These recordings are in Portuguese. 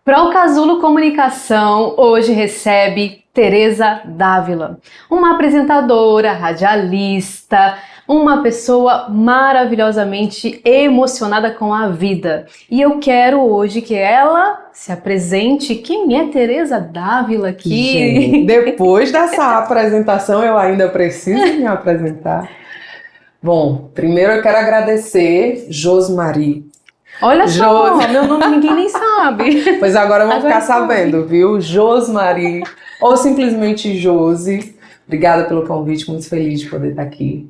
Procasulo Comunicação hoje recebe Tereza Dávila, uma apresentadora, radialista, uma pessoa maravilhosamente emocionada com a vida. E eu quero hoje que ela se apresente. Quem é Tereza Dávila aqui? Gente, depois dessa apresentação eu ainda preciso me apresentar. Bom, primeiro eu quero agradecer Josmari. Olha só, meu nome ninguém nem sabe. Pois agora vão ficar sabe. sabendo, viu? Josmari, ou simplesmente Josi. Obrigada pelo convite, muito feliz de poder estar aqui.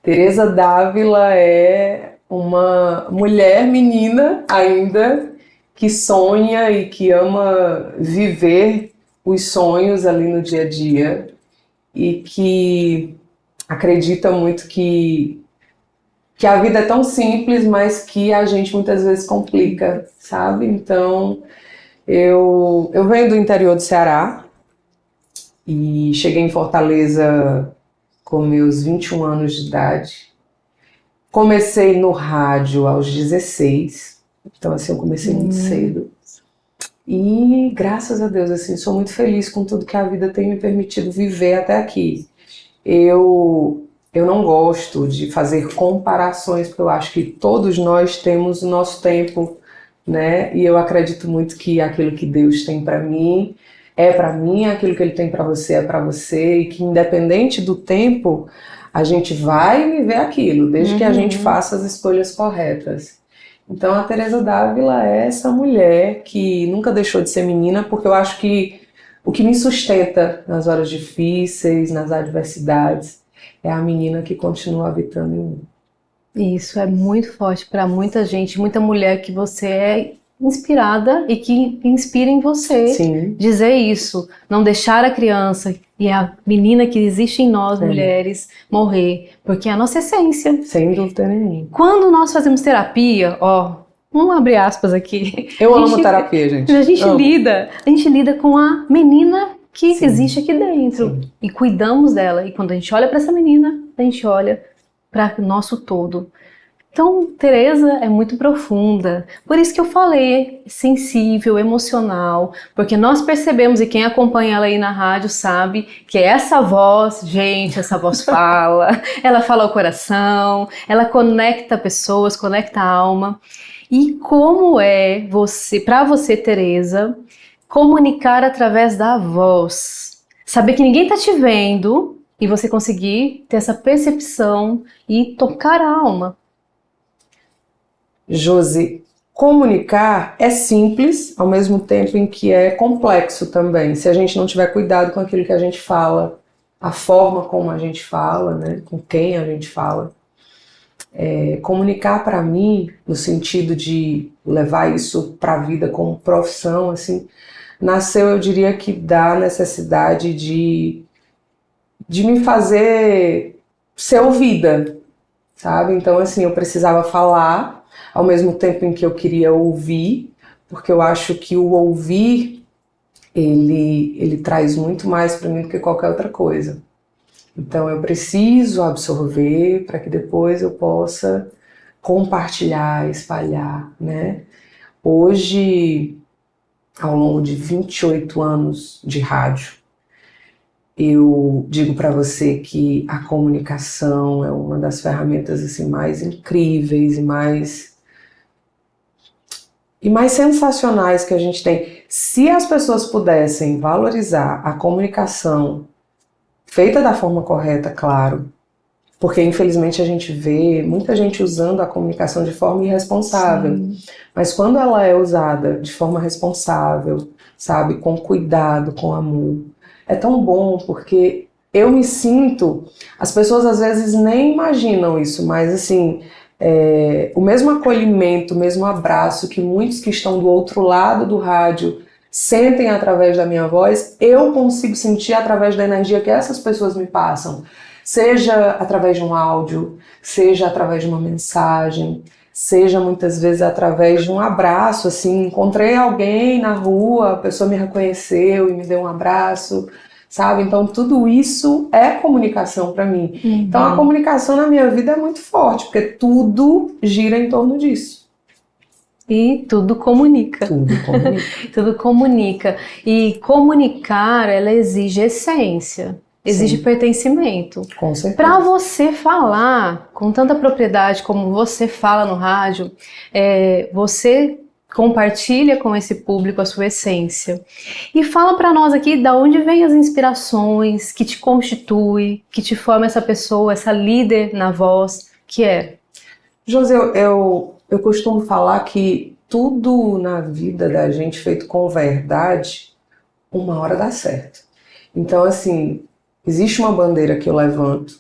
Tereza Dávila é uma mulher, menina ainda, que sonha e que ama viver os sonhos ali no dia a dia e que acredita muito que a vida é tão simples, mas que a gente muitas vezes complica, sabe? Então, eu venho do interior do Ceará e cheguei em Fortaleza com meus 21 anos de idade. Comecei no rádio aos 16, então assim, eu comecei muito cedo. E graças a Deus, assim, sou muito feliz com tudo que a vida tem me permitido viver até aqui. Eu não gosto de fazer comparações, porque eu acho que todos nós temos o nosso tempo, né? E eu acredito muito que aquilo que Deus tem para mim é para mim, aquilo que Ele tem para você é para você, e que independente do tempo, a gente vai viver aquilo, desde que a gente faça as escolhas corretas. Então a Tereza Dávila é essa mulher que nunca deixou de ser menina, porque eu acho que o que me sustenta nas horas difíceis, nas adversidades, é a menina que continua habitando em mim. Isso é muito forte para muita gente, muita mulher que você é inspirada e que inspira em você. Sim. Dizer isso, não deixar a criança e a menina que existe em nós, mulheres, morrer, porque é a nossa essência. Sem dúvida nenhuma. Quando nós fazemos terapia, vamos abrir aspas aqui. Eu amo terapia, gente. A gente lida com a menina que existe aqui dentro. Sim. E cuidamos dela. E quando a gente olha para essa menina, a gente olha para o nosso todo. Então, Tereza é muito profunda. Por isso que eu falei, sensível, emocional, porque nós percebemos, e quem acompanha ela aí na rádio sabe, que essa voz, gente, essa voz fala, ela fala ao coração, ela conecta pessoas, conecta a alma. E como é para você, Tereza, comunicar através da voz? Saber que ninguém está te vendo e você conseguir ter essa percepção e tocar a alma. Josi, comunicar é simples, ao mesmo tempo em que é complexo também. Se a gente não tiver cuidado com aquilo que a gente fala, a forma como a gente fala, né, com quem a gente fala. Comunicar para mim, no sentido de levar isso para a vida como profissão, assim, nasceu, eu diria que da necessidade de me fazer ser ouvida, sabe? Então, assim, eu precisava falar ao mesmo tempo em que eu queria ouvir, porque eu acho que o ouvir, ele traz muito mais para mim do que qualquer outra coisa. Então eu preciso absorver para que depois eu possa compartilhar, espalhar, né? Hoje, ao longo de 28 anos de rádio, eu digo para você que a comunicação é uma das ferramentas assim, mais incríveis e mais sensacionais que a gente tem. Se as pessoas pudessem valorizar a comunicação feita da forma correta, claro, porque infelizmente a gente vê muita gente usando a comunicação de forma irresponsável. Sim. Mas quando ela é usada de forma responsável, sabe, com cuidado, com amor, é tão bom, porque eu me sinto, as pessoas às vezes nem imaginam isso, mas assim, o mesmo acolhimento, o mesmo abraço que muitos que estão do outro lado do rádio sentem através da minha voz, eu consigo sentir através da energia que essas pessoas me passam. Seja através de um áudio, seja através de uma mensagem, seja muitas vezes através de um abraço, assim, encontrei alguém na rua, a pessoa me reconheceu e me deu um abraço, sabe? Então tudo isso é comunicação para mim. Então a comunicação na minha vida é muito forte, porque tudo gira em torno disso. E tudo comunica. Tudo comunica. Tudo comunica. E comunicar, ela exige essência, exige Sim. pertencimento. Com certeza. Para você falar com tanta propriedade como você fala no rádio, você compartilha com esse público a sua essência. E fala para nós aqui de onde vêm as inspirações que te constitui, que te forma essa pessoa, essa líder na voz, que é? Josi, eu costumo falar que tudo na vida da gente feito com verdade, uma hora dá certo. Então, assim, existe uma bandeira que eu levanto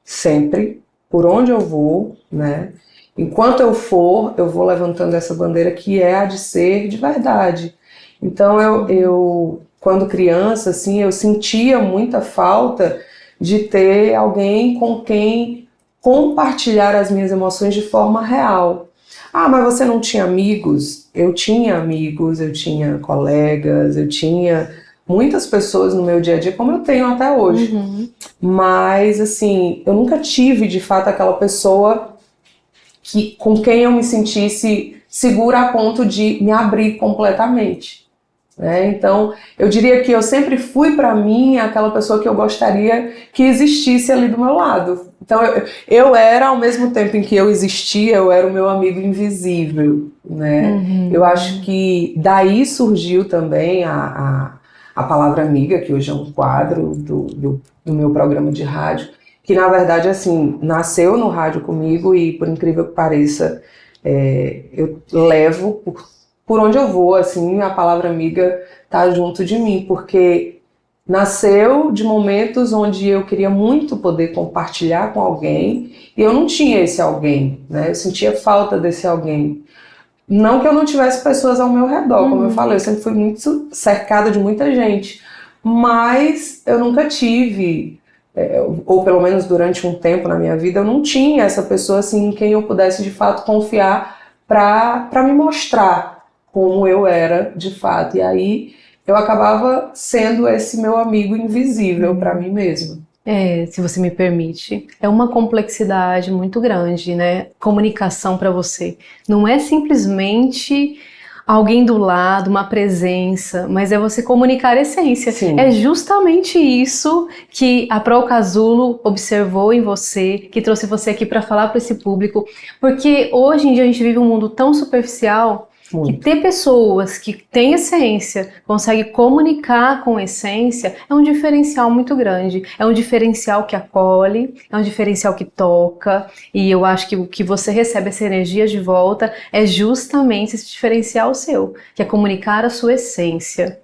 sempre, por onde eu vou, né? Enquanto eu for, eu vou levantando essa bandeira que é a de ser de verdade. Então, eu quando criança, assim, eu sentia muita falta de ter alguém com quem compartilhar as minhas emoções de forma real. Ah, mas você não tinha amigos? Eu tinha colegas, eu tinha muitas pessoas no meu dia a dia, como eu tenho até hoje. Uhum. Mas, assim, eu nunca tive, de fato, aquela pessoa com quem eu me sentisse segura a ponto de me abrir completamente. Né? Então, eu diria que eu sempre fui para mim aquela pessoa que eu gostaria que existisse ali do meu lado. Então, eu era, ao mesmo tempo em que eu existia, eu era o meu amigo invisível. Né? Uhum. Eu acho que daí surgiu também a palavra amiga, que hoje é um quadro do meu programa de rádio, que na verdade, assim, nasceu no rádio comigo e, por incrível que pareça, eu levo por onde eu vou, assim, a palavra amiga tá junto de mim, porque nasceu de momentos onde eu queria muito poder compartilhar com alguém e eu não tinha esse alguém, né? Eu sentia falta desse alguém. Não que eu não tivesse pessoas ao meu redor, como eu falei, eu sempre fui muito cercada de muita gente, mas eu nunca tive, ou pelo menos durante um tempo na minha vida, eu não tinha essa pessoa assim em quem eu pudesse de fato confiar para me mostrar como eu era de fato. E aí eu acabava sendo esse meu amigo invisível para mim mesma. Se você me permite, é uma complexidade muito grande, né? Comunicação para você. Não é simplesmente alguém do lado, uma presença, mas é você comunicar a essência. Sim. É justamente isso que a Pro Casulo observou em você, que trouxe você aqui para falar para esse público, porque hoje em dia a gente vive um mundo tão superficial que ter pessoas que têm essência, conseguem comunicar com essência, é um diferencial muito grande. É um diferencial que acolhe, é um diferencial que toca, e eu acho que o que você recebe, essa energia de volta, é justamente esse diferencial seu, que é comunicar a sua essência.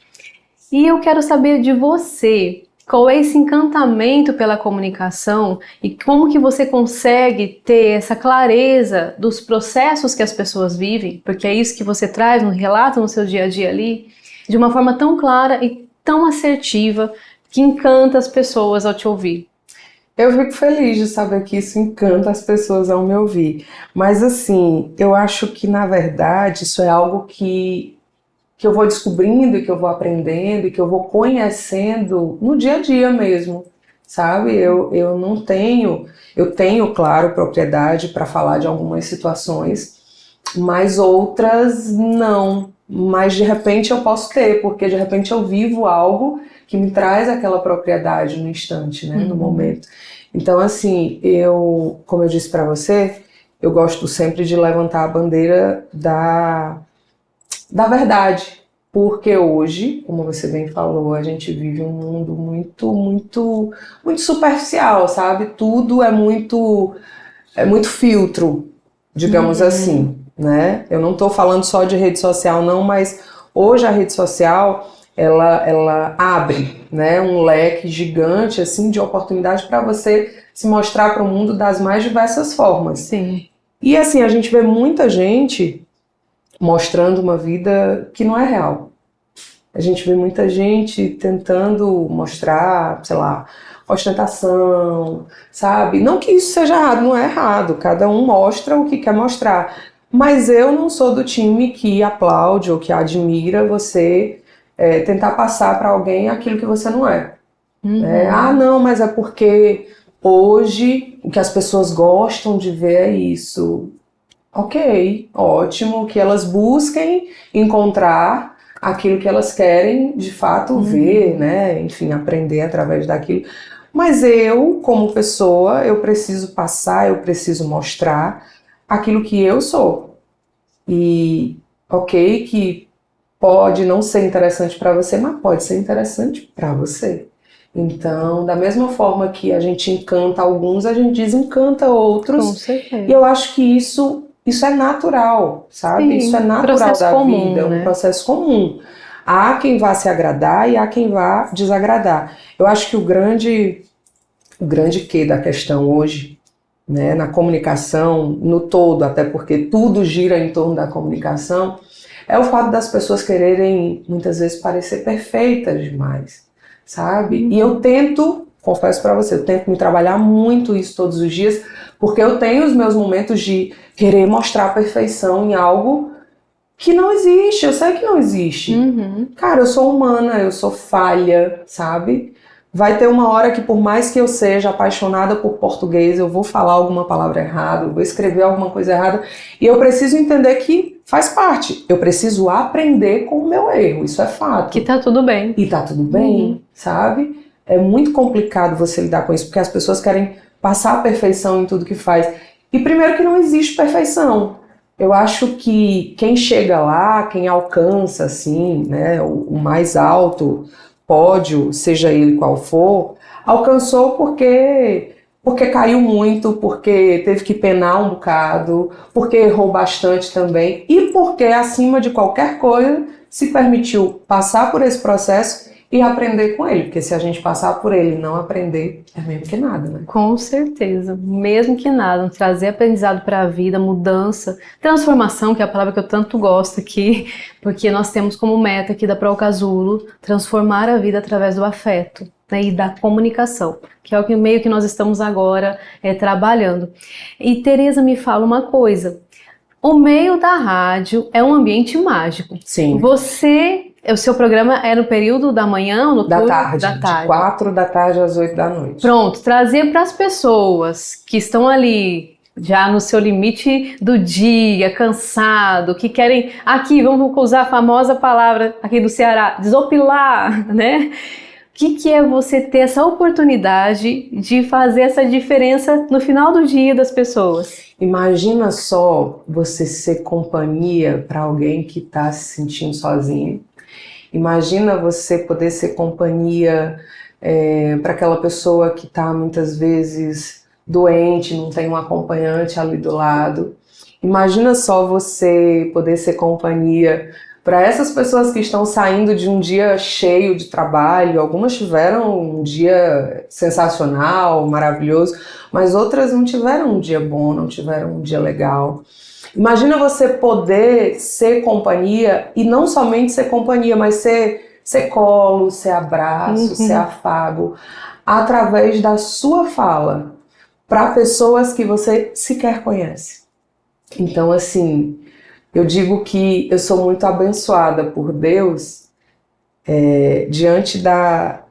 E eu quero saber de você, qual é esse encantamento pela comunicação e como que você consegue ter essa clareza dos processos que as pessoas vivem, porque é isso que você traz no relato no seu dia a dia ali, de uma forma tão clara e tão assertiva que encanta as pessoas ao te ouvir. Eu fico feliz de saber que isso encanta as pessoas ao me ouvir, mas assim, eu acho que na verdade isso é algo que eu vou descobrindo, que eu vou aprendendo, que eu vou conhecendo no dia a dia mesmo, sabe? Eu não tenho, eu tenho, claro, propriedade para falar de algumas situações, mas outras não. Mas de repente eu posso ter, porque de repente eu vivo algo que me traz aquela propriedade no instante, né? No momento. Então, assim, como eu disse para você, eu gosto sempre de levantar a bandeira da verdade, porque hoje, como você bem falou, a gente vive um mundo muito, muito, muito superficial, sabe? Tudo é muito filtro, digamos assim, né? Eu não estou falando só de rede social não, mas hoje a rede social ela abre, né, um leque gigante assim de oportunidade para você se mostrar para o mundo das mais diversas formas. Sim. E assim, a gente vê muita gente mostrando uma vida que não é real. A gente vê muita gente tentando mostrar, sei lá, ostentação, sabe? Não que isso seja errado, não é errado. Cada um mostra o que quer mostrar. Mas eu não sou do time que aplaude ou que admira você tentar passar para alguém aquilo que você não é. Ah, não, mas é porque hoje o que as pessoas gostam de ver é isso. ok, ótimo, que elas busquem encontrar aquilo que elas querem de fato ver, né? Enfim, aprender através daquilo. Mas eu, como pessoa, eu preciso passar, eu preciso mostrar aquilo que eu sou. E ok que pode não ser interessante para você, mas pode ser interessante para você. Então, da mesma forma que a gente encanta alguns, a gente desencanta Com outros. certeza. E eu acho que isso é natural, sabe? Sim, Isso é natural processo da comum, vida, é um né? processo comum. Há quem vá se agradar e há quem vá desagradar. Eu acho que o grande quê da questão hoje, né, na comunicação, no todo, até porque tudo gira em torno da comunicação, é o fato das pessoas quererem, muitas vezes, parecer perfeitas demais, sabe? E eu tento, confesso pra você, eu tento me trabalhar muito isso todos os dias, porque eu tenho os meus momentos de querer mostrar a perfeição em algo que não existe, eu sei que não existe. Uhum. Cara, eu sou humana, eu sou falha, sabe? Vai ter uma hora que, por mais que eu seja apaixonada por português, eu vou falar alguma palavra errada, eu vou escrever alguma coisa errada, e eu preciso entender que faz parte. Eu preciso aprender com o meu erro, isso é fato. Que tá tudo bem. E tá tudo bem, sabe? É muito complicado você lidar com isso, porque as pessoas querem passar a perfeição em tudo que faz. E primeiro que não existe perfeição. Eu acho que quem chega lá, quem alcança, assim, né, o mais alto pódio, seja ele qual for, alcançou porque caiu muito, porque teve que penar um bocado, porque errou bastante também e porque, acima de qualquer coisa, se permitiu passar por esse processo e aprender com ele, porque se a gente passar por ele e não aprender, é mesmo que nada, né? Com certeza, mesmo que nada, trazer aprendizado para a vida, mudança, transformação, que é a palavra que eu tanto gosto aqui, porque nós temos como meta aqui da Procasulo transformar a vida através do afeto, né, e da comunicação, que é o que meio que nós estamos agora trabalhando. E Tereza, me fala uma coisa, o meio da rádio é um ambiente mágico. Sim. O seu programa é no período da manhã ou no Da turno? tarde, Da tarde. de 4 da tarde às 8 da noite. Pronto, trazer para as pessoas que estão ali já no seu limite do dia, cansado, que querem, aqui, vamos usar a famosa palavra aqui do Ceará, desopilar, né? O que é você ter essa oportunidade de fazer essa diferença no final do dia das pessoas? Imagina só você ser companhia para alguém que está se sentindo sozinho. Imagina você poder ser companhia para aquela pessoa que está muitas vezes doente, não tem um acompanhante ali do lado. Imagina só você poder ser companhia para essas pessoas que estão saindo de um dia cheio de trabalho. Algumas tiveram um dia sensacional, maravilhoso, mas outras não tiveram um dia bom, não tiveram um dia legal. Imagina você poder ser companhia, e não somente ser companhia, mas ser colo, ser abraço, ser afago, através da sua fala, para pessoas que você sequer conhece. Então, assim, eu digo que eu sou muito abençoada por Deus diante da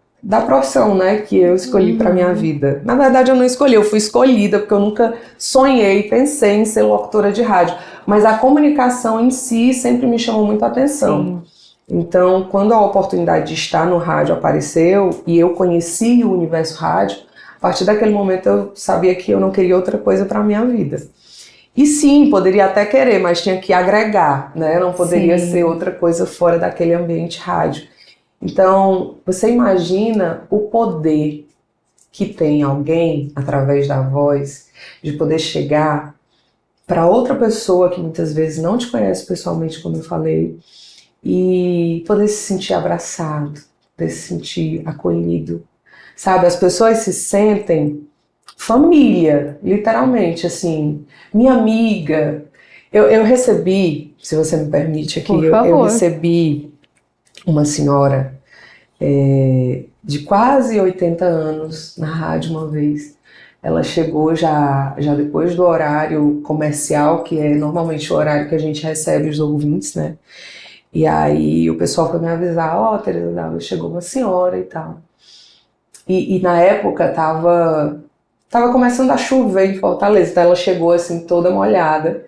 profissão, né, que eu escolhi para minha vida. Na verdade, eu não escolhi, eu fui escolhida, porque eu nunca sonhei, pensei em ser locutora de rádio. Mas a comunicação em si sempre me chamou muita atenção. Sim. Então, quando a oportunidade de estar no rádio apareceu e eu conheci o universo rádio, a partir daquele momento eu sabia que eu não queria outra coisa para a minha vida. E sim, poderia até querer, mas tinha que agregar, né? Não poderia ser outra coisa fora daquele ambiente rádio. Então, você imagina o poder que tem alguém, através da voz, de poder chegar para outra pessoa que muitas vezes não te conhece pessoalmente, como eu falei, e poder se sentir abraçado, poder se sentir acolhido. Sabe, as pessoas se sentem família, literalmente, assim, minha amiga. Eu recebi, se você me permite aqui, eu recebi uma senhora de quase 80 anos na rádio uma vez. Ela chegou já depois do horário comercial, que é normalmente o horário que a gente recebe os ouvintes, né? E aí o pessoal foi me avisar, ó, Tereza, chegou uma senhora e tal. E na época tava começando a chover em Fortaleza, então ela chegou assim toda molhada.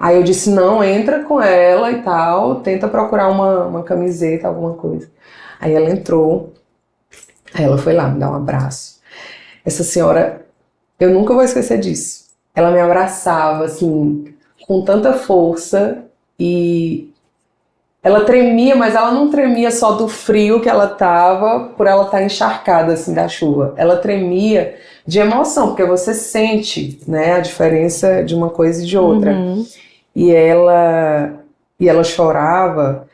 Aí eu disse, não, entra com ela e tal, tenta procurar uma camiseta, alguma coisa. Aí ela entrou, aí ela foi lá me dar um abraço. Essa senhora, eu nunca vou esquecer disso. Ela me abraçava, assim, com tanta força e ela tremia, mas ela não tremia só do frio que ela tava, por ela estar encharcada, assim, da chuva. Ela tremia de emoção, porque você sente, né, a diferença de uma coisa e de outra. Uhum. E ela chorava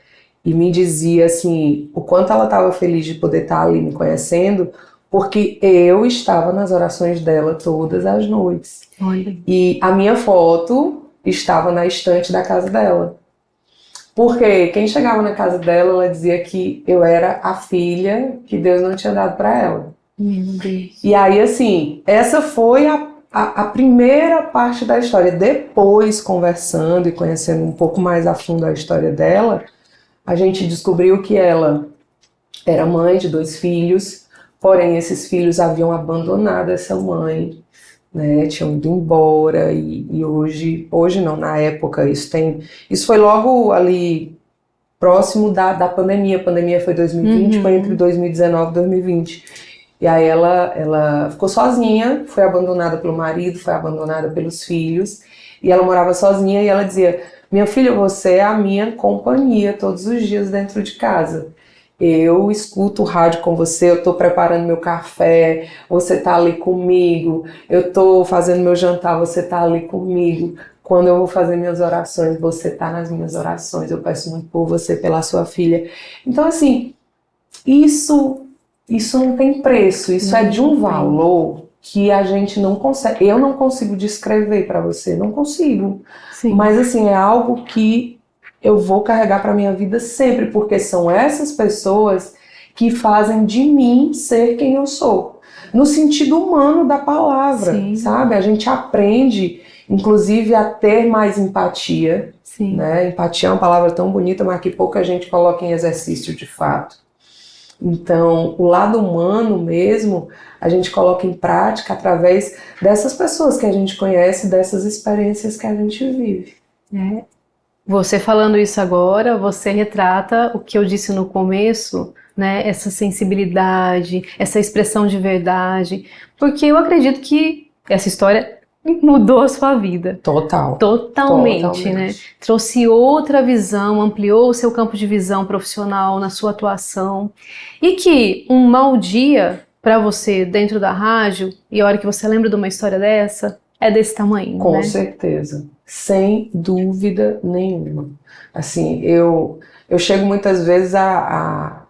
e me dizia assim, o quanto ela estava feliz de poder estar ali me conhecendo, porque eu estava nas orações dela todas as noites. Olha. E a minha foto estava na estante da casa dela. Porque quem chegava na casa dela, ela dizia que eu era a filha que Deus não tinha dado para ela. Meu Deus. E aí, assim, essa foi a primeira parte da história. Depois, conversando e conhecendo um pouco mais a fundo a história dela, a gente descobriu que ela era mãe de 2 filhos, porém esses filhos haviam abandonado essa mãe, né? Tinham ido embora e hoje não, na época, isso foi logo ali próximo da pandemia. A pandemia foi 2020, foi entre 2019 e 2020. E aí ela ficou sozinha, foi abandonada pelo marido, foi abandonada pelos filhos, e ela morava sozinha e ela dizia, minha filha, você é a minha companhia todos os dias dentro de casa. Eu escuto o rádio com você, eu tô preparando meu café, você tá ali comigo, eu tô fazendo meu jantar, você tá ali comigo. Quando eu vou fazer minhas orações, você tá nas minhas orações, eu peço muito por você, pela sua filha. Então, assim, isso não tem preço, isso é de um valor que a gente não consegue, eu não consigo descrever para você, não consigo. Sim. Mas assim, é algo que eu vou carregar para minha vida sempre, porque são essas pessoas que fazem de mim ser quem eu sou, no sentido humano da palavra, Sim. sabe? A gente aprende, inclusive, a ter mais empatia, Sim. né? Empatia é uma palavra tão bonita, mas que pouca gente coloca em exercício de fato. Então, o lado humano mesmo, a gente coloca em prática através dessas pessoas que a gente conhece, dessas experiências que a gente vive. É. Você falando isso agora, você retrata o que eu disse no começo, né? Essa sensibilidade, essa expressão de verdade, porque eu acredito que essa história mudou a sua vida. Totalmente, né? Trouxe outra visão, ampliou o seu campo de visão profissional na sua atuação. E que um mau dia para você dentro da rádio, e a hora que você lembra de uma história dessa, é desse tamanho, Com né? certeza, sem dúvida nenhuma. Assim, eu chego muitas vezes a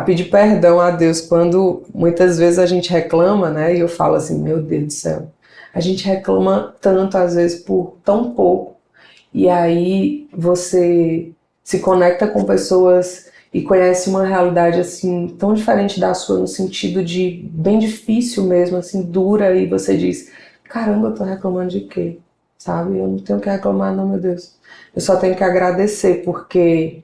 pedir perdão a Deus quando muitas vezes a gente reclama, né? E eu falo assim, meu Deus do céu, a gente reclama tanto às vezes por tão pouco. E aí você se conecta com pessoas e conhece uma realidade assim tão diferente da sua, no sentido de bem difícil mesmo, assim, dura, e você diz, caramba, eu tô reclamando de quê? Sabe? Eu não tenho que reclamar, não, meu Deus. Eu só tenho que agradecer, porque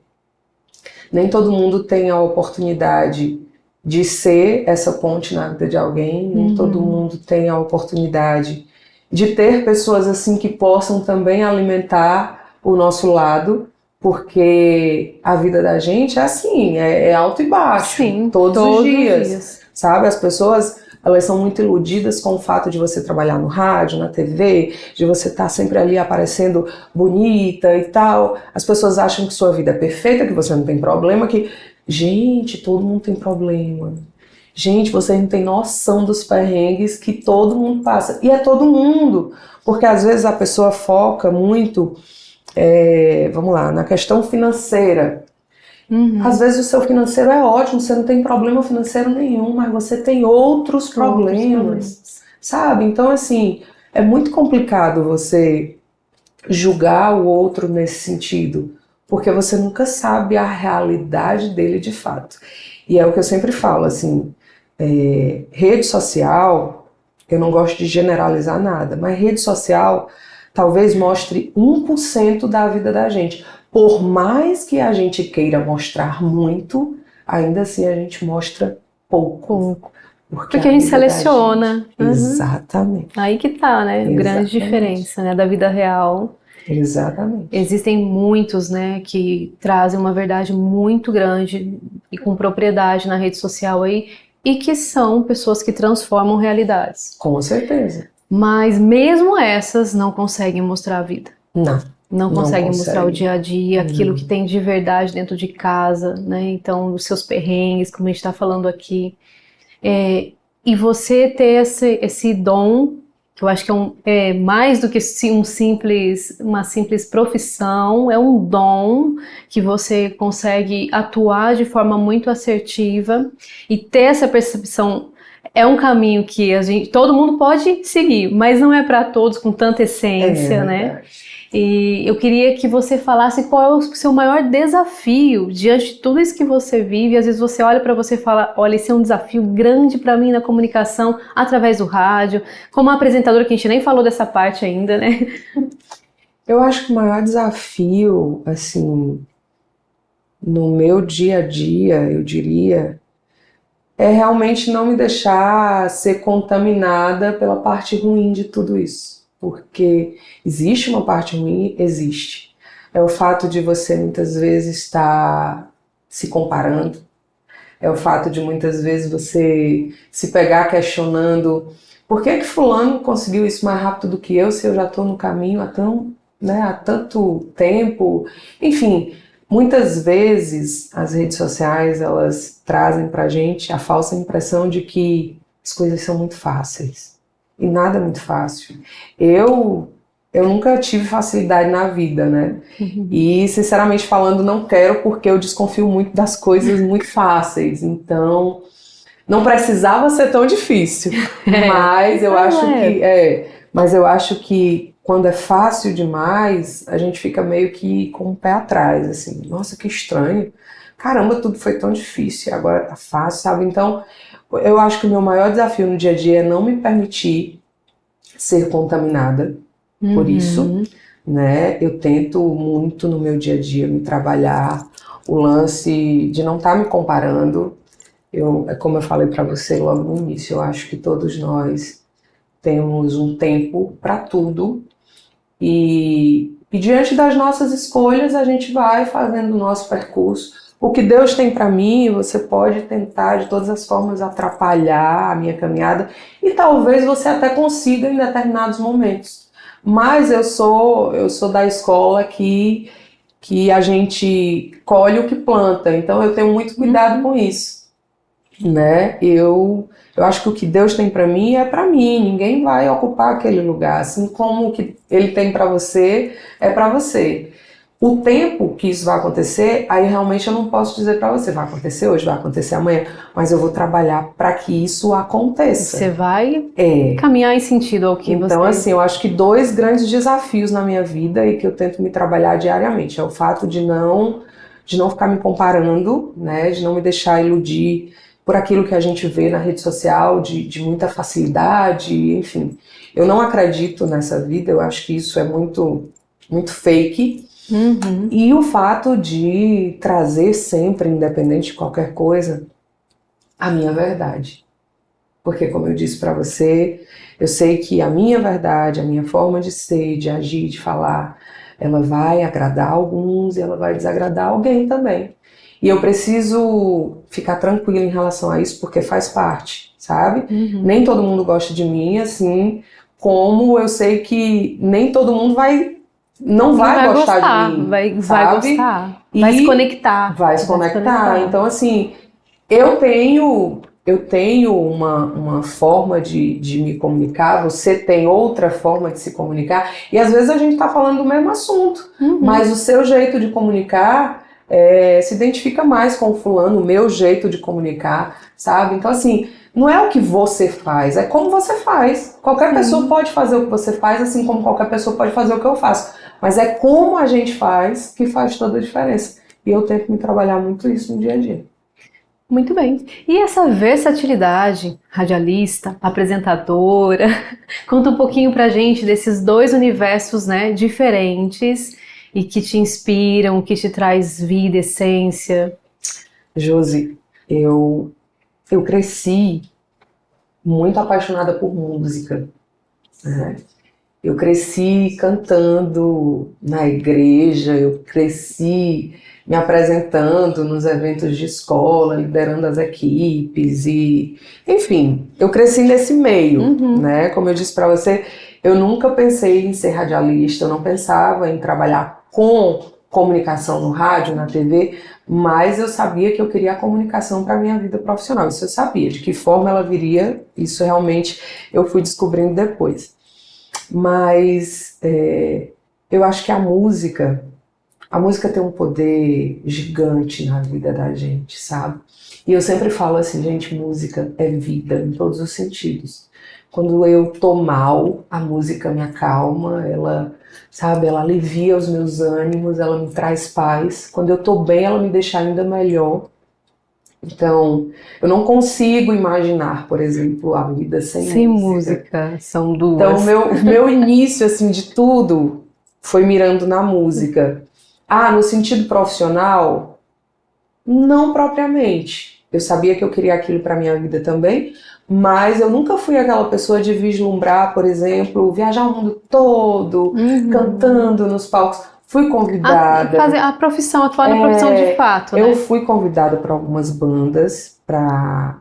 nem todo mundo tem a oportunidade de ser essa ponte na vida de alguém, nem todo mundo tem a oportunidade de ter pessoas assim que possam também alimentar o nosso lado, porque a vida da gente é assim, é alto e baixo, Sim, todos os dias, sabe? As pessoas, elas são muito iludidas com o fato de você trabalhar no rádio, na TV, de você estar sempre ali aparecendo bonita e tal. As pessoas acham que sua vida é perfeita, que você não tem problema, que... Gente, todo mundo tem problema. Gente, vocês não têm noção dos perrengues que todo mundo passa. E é todo mundo, porque às vezes a pessoa foca muito, vamos lá, na questão financeira. Às vezes o seu financeiro é ótimo, você não tem problema financeiro nenhum, mas você tem outros problemas, sabe? Então, assim, é muito complicado você julgar o outro nesse sentido, porque você nunca sabe a realidade dele de fato. E é o que eu sempre falo, assim, rede social, eu não gosto de generalizar nada, mas rede social talvez mostre 1% da vida da gente. Por mais que a gente queira mostrar muito, ainda assim a gente mostra pouco. Porque a gente seleciona. Exatamente. Aí que tá, né? A grande diferença, né, da vida real. Exatamente. Existem muitos, né, que trazem uma verdade muito grande e com propriedade na rede social aí, e que são pessoas que transformam realidades. Com certeza. Mas mesmo essas não conseguem mostrar a vida. Não. Não conseguem mostrar o dia a dia, aquilo Não. que tem de verdade dentro de casa, né? Então, os seus perrengues, como a gente está falando aqui. E você ter esse dom, que eu acho que é mais do que uma simples profissão, é um dom que você consegue atuar de forma muito assertiva e ter essa percepção. É um caminho que todo mundo pode seguir, mas não é para todos com tanta essência, né? E eu queria que você falasse qual é o seu maior desafio diante de tudo isso que você vive. Às vezes você olha para você e fala, olha, esse é um desafio grande para mim na comunicação através do rádio, como apresentadora, que a gente nem falou dessa parte ainda, né? Eu acho que o maior desafio, assim, no meu dia a dia, eu diria, é realmente não me deixar ser contaminada pela parte ruim de tudo isso. Porque existe uma parte ruim, existe. É o fato de você muitas vezes estar se comparando. É o fato de muitas vezes você se pegar questionando por que fulano conseguiu isso mais rápido do que eu, se eu já estou no caminho há tanto tempo. Enfim, muitas vezes as redes sociais elas trazem pra gente a falsa impressão de que as coisas são muito fáceis. E nada é muito fácil. Eu nunca tive facilidade na vida, né? E, sinceramente falando, não quero porque eu desconfio muito das coisas muito fáceis. Então, não precisava ser tão difícil. Mas eu acho que quando é fácil demais, a gente fica meio que com o pé atrás, assim. Nossa, que estranho. Caramba, tudo foi tão difícil, agora tá fácil, sabe? Então, eu acho que o meu maior desafio no dia a dia é não me permitir ser contaminada por isso, né? Eu tento muito no meu dia a dia me trabalhar o lance de não estar me comparando. Como eu falei para você logo no início, eu acho que todos nós temos um tempo para tudo e diante das nossas escolhas a gente vai fazendo o nosso percurso. O que Deus tem para mim, você pode tentar de todas as formas atrapalhar a minha caminhada e talvez você até consiga em determinados momentos. Mas eu sou da escola que a gente colhe o que planta, então eu tenho muito cuidado com isso, né? Eu acho que o que Deus tem para mim é para mim, ninguém vai ocupar aquele lugar, assim como o que Ele tem para você é para você. O tempo que isso vai acontecer, aí realmente eu não posso dizer para você, vai acontecer hoje, vai acontecer amanhã, mas eu vou trabalhar para que isso aconteça. Você vai caminhar em sentido ao que Então, assim, eu acho que 2 grandes desafios na minha vida e que eu tento me trabalhar diariamente é o fato de não ficar me comparando, né, de não me deixar iludir por aquilo que a gente vê na rede social, de muita facilidade, enfim. Eu não acredito nessa vida, eu acho que isso é muito, muito fake. E o fato de trazer sempre, independente de qualquer coisa, a minha verdade. Porque, como eu disse para você, eu sei que a minha verdade, a minha forma de ser, de agir, de falar, ela vai agradar alguns e ela vai desagradar alguém também. E eu preciso ficar tranquila em relação a isso, porque faz parte, sabe? Nem todo mundo gosta de mim, assim, como eu sei que nem todo mundo não vai gostar de mim, vai gostar, e vai se conectar. Vai se conectar. Então, assim, eu tenho uma forma de me comunicar, você tem outra forma de se comunicar, e às vezes a gente está falando do mesmo assunto, mas o seu jeito de comunicar se identifica mais com o fulano, o meu jeito de comunicar, sabe? Então, assim, não é o que você faz, é como você faz. Qualquer pessoa pode fazer o que você faz, assim como qualquer pessoa pode fazer o que eu faço. Mas é como a gente faz que faz toda a diferença. E eu tento me trabalhar muito isso no dia a dia. Muito bem. E essa versatilidade, radialista, apresentadora, conta um pouquinho pra gente desses 2 universos, né, diferentes e que te inspiram, que te traz vida, essência. Josi, eu cresci muito apaixonada por música, né? Eu cresci cantando na igreja, eu cresci me apresentando nos eventos de escola, liderando as equipes e, enfim, eu cresci nesse meio, né? Como eu disse para você, eu nunca pensei em ser radialista, eu não pensava em trabalhar com comunicação no rádio, na TV, mas eu sabia que eu queria a comunicação para a minha vida profissional. Isso eu sabia, de que forma ela viria, isso realmente eu fui descobrindo depois. Mas eu acho que a música tem um poder gigante na vida da gente, sabe? E eu sempre falo assim, gente, música é vida em todos os sentidos. Quando eu tô mal, a música me acalma, ela, sabe, ela alivia os meus ânimos, ela me traz paz. Quando eu tô bem, ela me deixa ainda melhor. Então, eu não consigo imaginar, por exemplo, a vida sem música. São duas. Então, meu início, assim, de tudo foi mirando na música. No sentido profissional, não propriamente. Eu sabia que eu queria aquilo para minha vida também, mas eu nunca fui aquela pessoa de vislumbrar, por exemplo, viajar o mundo todo, cantando nos palcos. Fui convidada. Fazer a profissão, atuar na profissão de fato, né? Eu fui convidada para algumas bandas para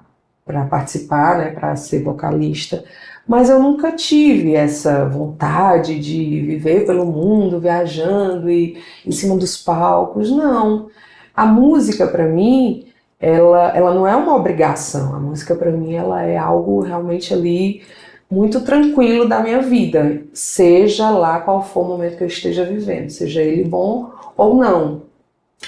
participar, né, para ser vocalista, mas eu nunca tive essa vontade de viver pelo mundo, viajando e em cima dos palcos, não. A música, para mim, ela não é uma obrigação. A música, para mim, ela é algo realmente ali muito tranquilo da minha vida, seja lá qual for o momento que eu esteja vivendo, seja ele bom ou não.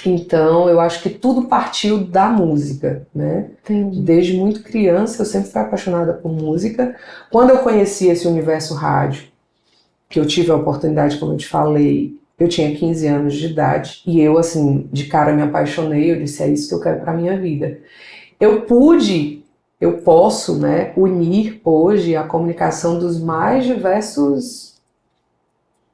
Então, eu acho que tudo partiu da música, né? Entendi. Desde muito criança, eu sempre fui apaixonada por música. Quando eu conheci esse universo rádio, que eu tive a oportunidade, como eu te falei, eu tinha 15 anos de idade, e eu, assim, de cara me apaixonei, eu disse, é isso que eu quero para minha vida. Eu posso, né, unir hoje a comunicação dos mais diversos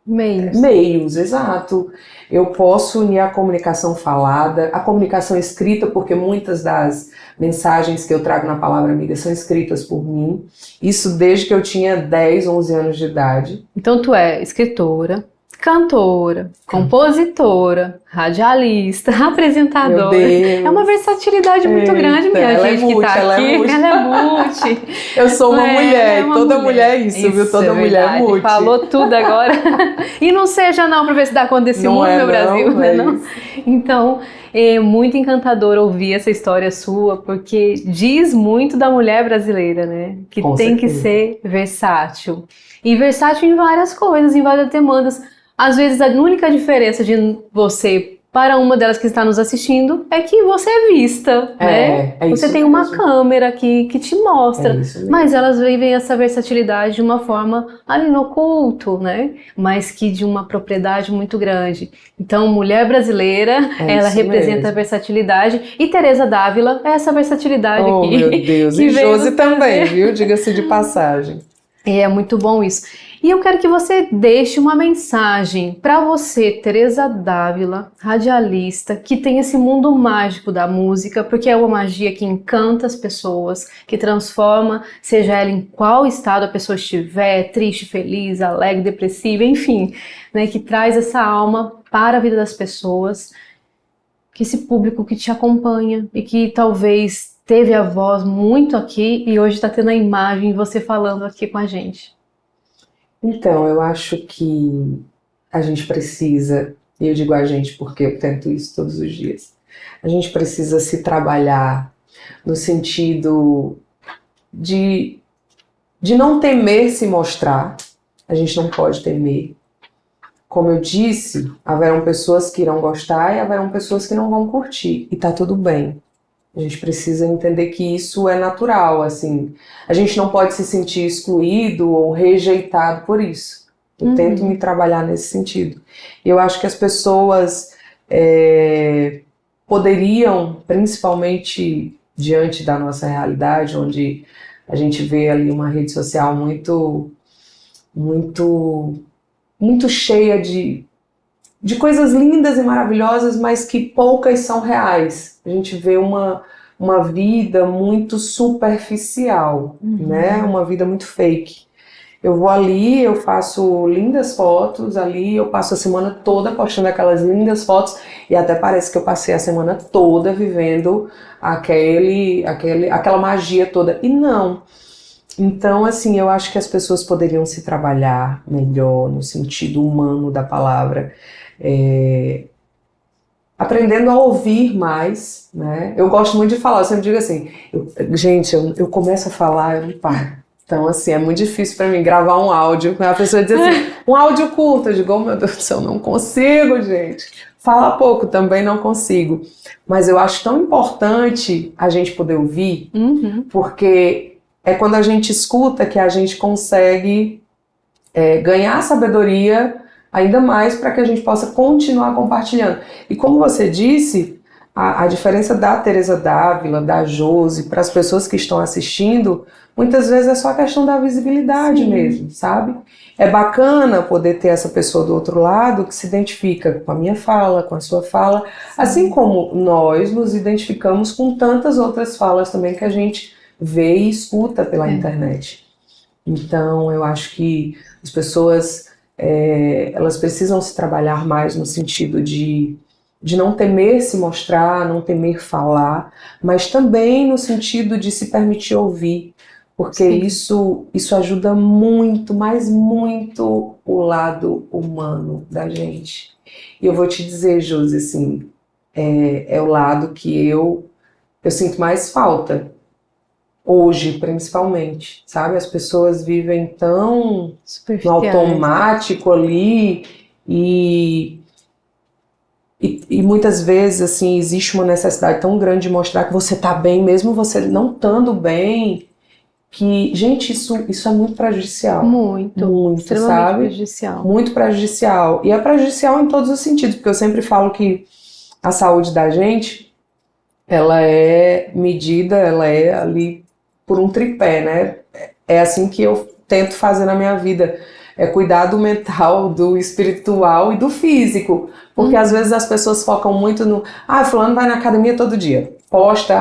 meios, exato. Eu posso unir a comunicação falada, a comunicação escrita, porque muitas das mensagens que eu trago na Palavra Amiga são escritas por mim. Isso desde que eu tinha 10, 11 anos de idade. Então tu é escritora, cantora, compositora, radialista, apresentadora. Meu Deus. É uma versatilidade muito grande, minha gente, que tá aqui. Ela é multi. Eu sou uma mulher, toda mulher é isso, viu? Toda mulher é multi. Falou tudo agora. E não seja não, pra ver se dá conta desse mundo, meu Brasil, né? Não? Então, é muito encantador ouvir essa história sua, porque diz muito da mulher brasileira, né? Que tem que ser versátil. E versátil em várias coisas, em várias demandas. Às vezes a única diferença de você para uma delas que está nos assistindo é que você é vista, né? Você tem uma câmera que te mostra, mas elas vivem essa versatilidade de uma forma ali no oculto, né? Mas que de uma propriedade muito grande. Então, mulher brasileira, ela representa a versatilidade, e Teresa Dávila é essa versatilidade aqui. Oh, meu Deus, e Josi também, viu? Diga-se de passagem. E é muito bom isso. E eu quero que você deixe uma mensagem para você, Teresa Dávila, radialista, que tem esse mundo mágico da música, porque é uma magia que encanta as pessoas, que transforma, seja ela em qual estado a pessoa estiver, triste, feliz, alegre, depressiva, enfim, né, que traz essa alma para a vida das pessoas, que esse público que te acompanha e que talvez teve a voz muito aqui e hoje está tendo a imagem, você falando aqui com a gente. Então, eu acho que a gente precisa, e eu digo a gente porque eu tento isso todos os dias, a gente precisa se trabalhar no sentido de não temer se mostrar. A gente não pode temer. Como eu disse, haverão pessoas que irão gostar e haverão pessoas que não vão curtir, e tá tudo bem. A gente precisa entender que isso é natural, assim. A gente não pode se sentir excluído ou rejeitado por isso. Eu tento me trabalhar nesse sentido. Eu acho que as pessoas poderiam, principalmente diante da nossa realidade, onde a gente vê ali uma rede social muito cheia de coisas lindas e maravilhosas, mas que poucas são reais. A gente vê uma vida muito superficial, né? Uma vida muito fake. Eu vou ali, eu faço lindas fotos, ali eu passo a semana toda postando aquelas lindas fotos e até parece que eu passei a semana toda vivendo aquela magia toda. E não. Então, assim, eu acho que as pessoas poderiam se trabalhar melhor no sentido humano da palavra, aprendendo a ouvir mais, né? Eu gosto muito de falar, eu sempre digo assim, eu começo a falar, eu não paro. Então, assim, é muito difícil para mim gravar um áudio. A pessoa diz assim, um áudio curto. Eu digo, oh, meu Deus do céu, não consigo, gente. Falar pouco também não consigo. Mas eu acho tão importante a gente poder ouvir, porque é quando a gente escuta que a gente consegue ganhar sabedoria ainda mais para que a gente possa continuar compartilhando. E como você disse, a diferença da Teresa Dávila, da Josi, para as pessoas que estão assistindo, muitas vezes é só a questão da visibilidade mesmo, sabe? É bacana poder ter essa pessoa do outro lado que se identifica com a minha fala, com a sua fala, assim como nós nos identificamos com tantas outras falas também que a gente vê e escuta pela internet. Então, eu acho que as pessoas, elas precisam se trabalhar mais no sentido de não temer se mostrar, não temer falar, mas também no sentido de se permitir ouvir, porque isso ajuda muito, mas muito o lado humano da gente. E eu vou te dizer, Josi, assim, é o lado que eu sinto mais falta, hoje principalmente, sabe? As pessoas vivem tão no automático ali e muitas vezes, assim, existe uma necessidade tão grande de mostrar que você tá bem, mesmo você não estando bem, que, gente, isso é muito prejudicial. Muito, extremamente sabe? Prejudicial. Muito prejudicial. E é prejudicial em todos os sentidos, porque eu sempre falo que a saúde da gente, ela é medida, ela é ali por um tripé, né? É assim que eu tento fazer na minha vida. É cuidar do mental, do espiritual e do físico. Porque às vezes as pessoas focam muito no... fulano vai na academia todo dia. Posta,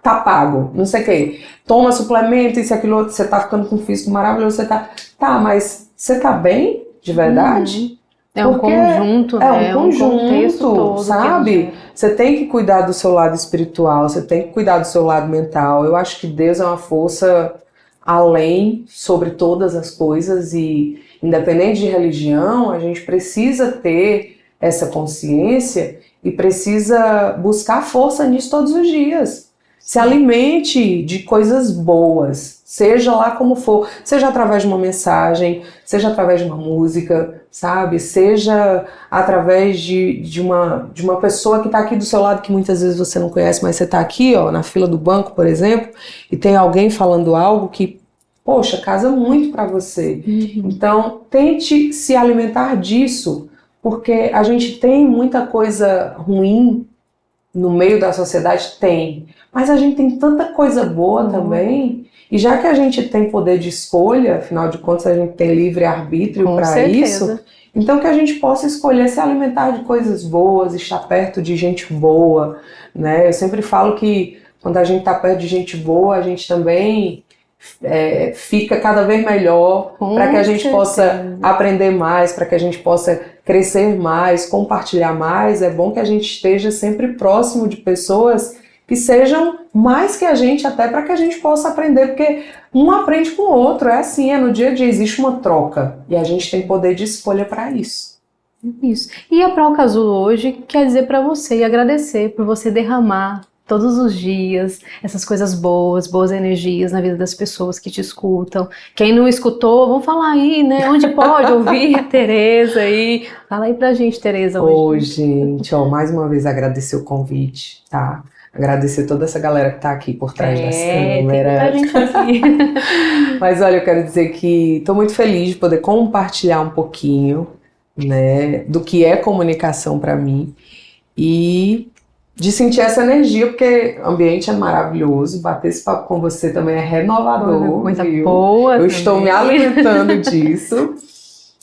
tá pago, não sei o quê. Toma suplemento, isso e aquilo outro, você tá ficando com um físico maravilhoso, você tá... Tá, mas você tá bem? De verdade? É um conjunto, né? É um conjunto, contexto todo, sabe? Você tem que cuidar do seu lado espiritual, você tem que cuidar do seu lado mental. Eu acho que Deus é uma força além sobre todas as coisas e, independente de religião, a gente precisa ter essa consciência e precisa buscar força nisso todos os dias. Se alimente de coisas boas, seja lá como for, seja através de uma mensagem, seja através de uma música, sabe? Seja através de uma pessoa que está aqui do seu lado, que muitas vezes você não conhece, mas você está aqui, ó, na fila do banco, por exemplo, e tem alguém falando algo que, poxa, casa muito para você. Então, tente se alimentar disso, porque a gente tem muita coisa ruim no meio da sociedade, mas a gente tem tanta coisa boa também, e já que a gente tem poder de escolha, afinal de contas a gente tem livre-arbítrio para isso, então que a gente possa escolher se alimentar de coisas boas, estar perto de gente boa, né? Eu sempre falo que quando a gente está perto de gente boa, a gente também fica cada vez melhor, para que a gente possa aprender mais, para que a gente possa crescer mais, compartilhar mais. É bom que a gente esteja sempre próximo de pessoas que sejam mais que a gente, até para que a gente possa aprender, porque um aprende com o outro, é assim, no dia a dia existe uma troca, e a gente tem poder de escolha para isso. Isso. E a Prauca Azul hoje quer dizer para você e agradecer por você derramar todos os dias essas coisas boas energias na vida das pessoas que te escutam. Quem não escutou, vamos falar aí, né? Onde pode ouvir a Teresa aí. Fala aí pra gente, Teresa, hoje. Gente, mais uma vez agradecer o convite, tá? Agradecer toda essa galera que tá aqui por trás das câmeras. Tem muita gente aqui. Mas olha, eu quero dizer que tô muito feliz de poder compartilhar um pouquinho, né, do que é comunicação para mim e de sentir essa energia, porque o ambiente é maravilhoso, bater esse papo com você também é renovador. Coisa boa. Eu estou me alimentando disso.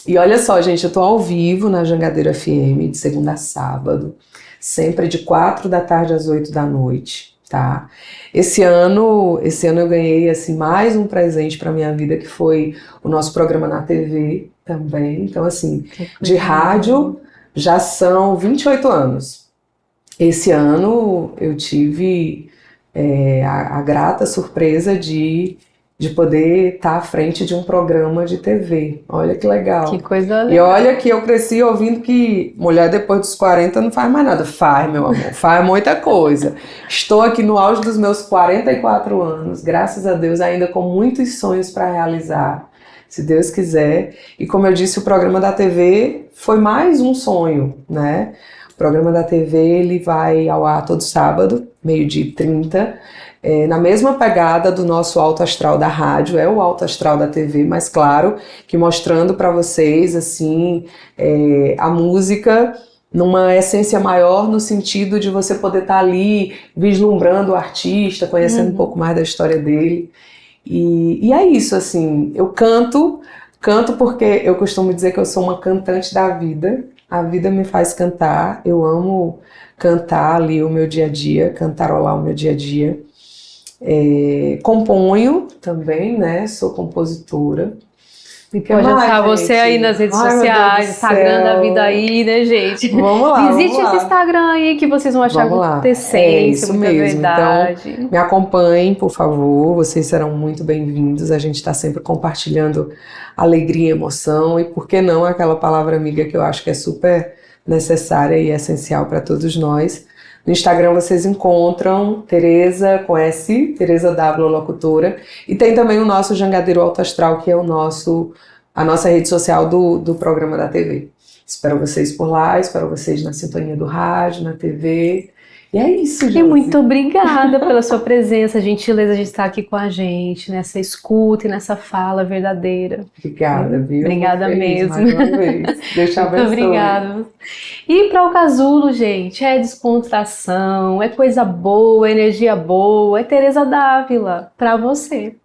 E olha só, gente, eu tô ao vivo na Jangadeiro FM de segunda a sábado, sempre de 4 da tarde às 8 da noite. tá? Esse ano eu ganhei assim mais um presente para minha vida, que foi o nosso programa na TV também. Então assim, de rádio já são 28 anos. Esse ano eu tive a grata surpresa de poder estar à frente de um programa de TV. Olha que legal. Que coisa legal. E olha que eu cresci ouvindo que mulher depois dos 40 não faz mais nada. Faz, meu amor, faz muita coisa. Estou aqui no auge dos meus 44 anos, graças a Deus, ainda com muitos sonhos para realizar, se Deus quiser. E como eu disse, o programa da TV foi mais um sonho, né? O programa da TV, ele vai ao ar todo sábado, 12h30, na mesma pegada do nosso Alto Astral da rádio, é o Alto Astral da TV, mas claro, que mostrando para vocês, assim, a música numa essência maior, no sentido de você poder estar ali vislumbrando o artista, conhecendo um pouco mais da história dele. E é isso, assim, eu canto porque eu costumo dizer que eu sou uma cantante da vida. A vida me faz cantar, eu amo cantar ali o meu dia a dia, cantarolar o meu dia a dia. Componho também, né? Sou compositora. E pode achar você aí nas redes sociais, Instagram da vida aí, né, gente? Vamos lá. Visite esse Instagram aí que vocês vão achar muita essência, muita verdade. Então, me acompanhem, por favor, vocês serão muito bem-vindos. A gente está sempre compartilhando alegria e emoção, e por que não aquela palavra amiga que eu acho que é super necessária e essencial para todos nós. No Instagram vocês encontram Tereza com S, Tereza W Locutora, e tem também o nosso Jangadeiro Alto Astral, que é a nossa rede social do programa da TV. Espero vocês por lá, espero vocês na sintonia do rádio, na TV. E é isso, gente. E muito obrigada pela sua presença, gentileza de estar aqui com a gente, nessa escuta e nessa fala verdadeira. Obrigada, viu? Obrigada mesmo. Mais uma vez. Deus te abençoe. Muito obrigada. E para o casulo, gente, é descontração, é coisa boa, energia boa, é Tereza Dávila para você.